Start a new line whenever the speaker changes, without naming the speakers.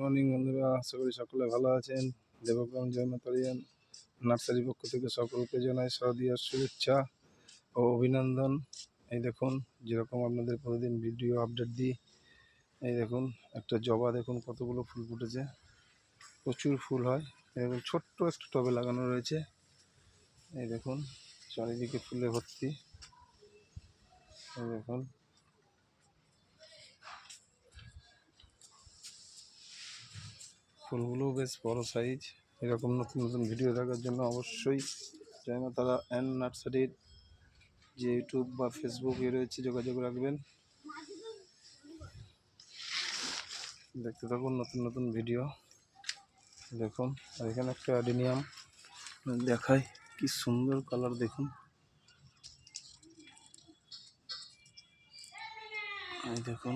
Morning বন্ধুরা, আশা করি সকলে ভালো আছেন। দেবগ্রাম জয়মাতারিয়ান নার্সারির পক্ষ থেকে সকলকে জানাই শারদীয়ার শুভেচ্ছা ও অভিনন্দন। এই দেখুন, যেরকম আপনাদের প্রতিদিন ভিডিও আপডেট দিই, এই দেখুন একটা জবা, দেখুন কতগুলো ফুল ফুটেছে, প্রচুর ফুল হয়। এরকম ছোট্ট একটা টবে লাগানো রয়েছে। এই দেখুন চারিদিকে ফুলে ভর্তি। এই দেখুন ফুলগুলো বেশ বড় সাইজ। এরকম নতুন নতুন ভিডিও দেখার জন্য অবশ্যই জয়মাতারা অ্যান্ড নার্সারির যে ইউটিউব বা ফেসবুক রয়েছে যোগাযোগ রাখবেন। দেখতে থাকুন নতুন নতুন ভিডিও। দেখুন, আর এখানে একটা অ্যাডেনিয়াম দেখায়, কি সুন্দর কালার দেখুন। এই দেখুন